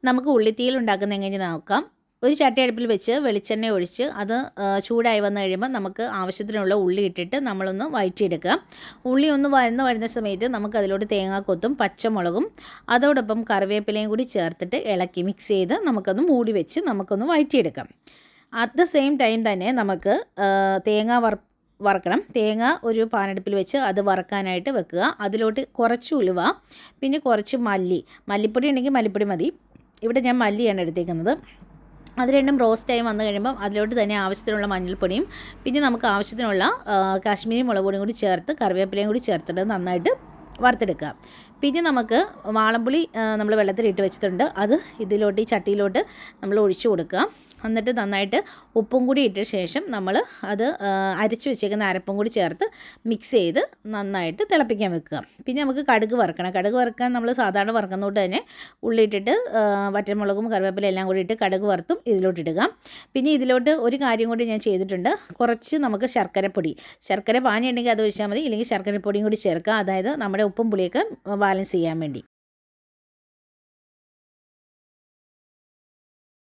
നമുക്ക് ഉള്ളിത്തീയൽ ഉണ്ടാക്കുന്ന എങ്ങനെ നോക്കാം. ഒരു ചട്ടി അടുപ്പിൽ വെച്ച് വെളിച്ചെണ്ണ ഒഴിച്ച് അത് ചൂടായി വന്നു കഴിയുമ്പോൾ നമുക്ക് ആവശ്യത്തിനുള്ള ഉള്ളി ഇട്ടിട്ട് നമ്മളൊന്ന് വഴറ്റിയെടുക്കുക. ഉള്ളി ഒന്ന് വരുന്ന സമയത്ത് നമുക്ക് അതിലോട്ട് തേങ്ങാക്കൊത്തും പച്ചമുളകും അതോടൊപ്പം കറിവേപ്പിലയും കൂടി ചേർത്തിട്ട് ഇളക്കി മിക്സ് ചെയ്ത് നമുക്കൊന്ന് മൂടി വെച്ച് നമുക്കൊന്ന് വഴറ്റിയെടുക്കാം. അറ്റ് ദ സെയിം ടൈം തന്നെ നമുക്ക് തേങ്ങ വറക്കണം. തേങ്ങ ഒരു പാനടുപ്പിൽ വെച്ച് അത് വറക്കാനായിട്ട് വെക്കുക. അതിലോട്ട് കുറച്ച് ഉലുവ, പിന്നെ കുറച്ച് മല്ലിപ്പൊടി ഉണ്ടെങ്കിൽ മല്ലിപ്പൊടി മതി. ഇവിടെ ഞാൻ മല്ലിയാണ് എടുത്തേക്കുന്നത്. അത് രണ്ടും റോസ്റ്റായി വന്നു കഴിയുമ്പം അതിലോട്ട് തന്നെ ആവശ്യത്തിനുള്ള മഞ്ഞൾപ്പൊടിയും പിന്നെ നമുക്ക് ആവശ്യത്തിനുള്ള കാശ്മീരി മുളക് പൊടിയും കൂടി ചേർത്ത് കറിവേപ്പിലയും കൂടി ചേർത്തിട്ട് നന്നായിട്ട് വറുത്തെടുക്കുക. പിന്നെ നമുക്ക് വാളംപുളി നമ്മൾ വെള്ളത്തിലിട്ട് വെച്ചിട്ടുണ്ട്. അത് ഇതിലോട്ട് ഈ ചട്ടിയിലോട്ട് നമ്മൾ ഒഴിച്ചു കൊടുക്കുക. എന്നിട്ട് നന്നായിട്ട് ഉപ്പും കൂടി ഇട്ട ശേഷം നമ്മൾ അത് അരച്ച് വെച്ചേക്കുന്ന അരപ്പും കൂടി ചേർത്ത് മിക്സ് ചെയ്ത് നന്നായിട്ട് തിളപ്പിക്കാൻ വെക്കുക. പിന്നെ നമുക്ക് കടുക് വറുക്കണം. കടുക് വറുക്കാൻ നമ്മൾ സാധാരണ വറുക്കുന്നതുകൊണ്ട് തന്നെ ഉള്ളിയിട്ടിട്ട് വറ്റൽമുളകും കറിവേപ്പില എല്ലാം കൂടി ഇട്ട് കടുക് വറുത്തും ഇതിലോട്ടിടുക. പിന്നെ ഇതിലോട്ട് ഒരു കാര്യം കൂടി ഞാൻ ചെയ്തിട്ടുണ്ട്. കുറച്ച് നമുക്ക് ശർക്കര പാനി ഉണ്ടെങ്കിൽ അത് ഒഴിച്ചാൽ മതി, ഇല്ലെങ്കിൽ ശർക്കരപ്പൊടിയും കൂടി ചേർക്കുക. അതായത് നമ്മുടെ ഉപ്പും പുളിയൊക്കെ ബാലൻസ് ചെയ്യാൻ വേണ്ടി.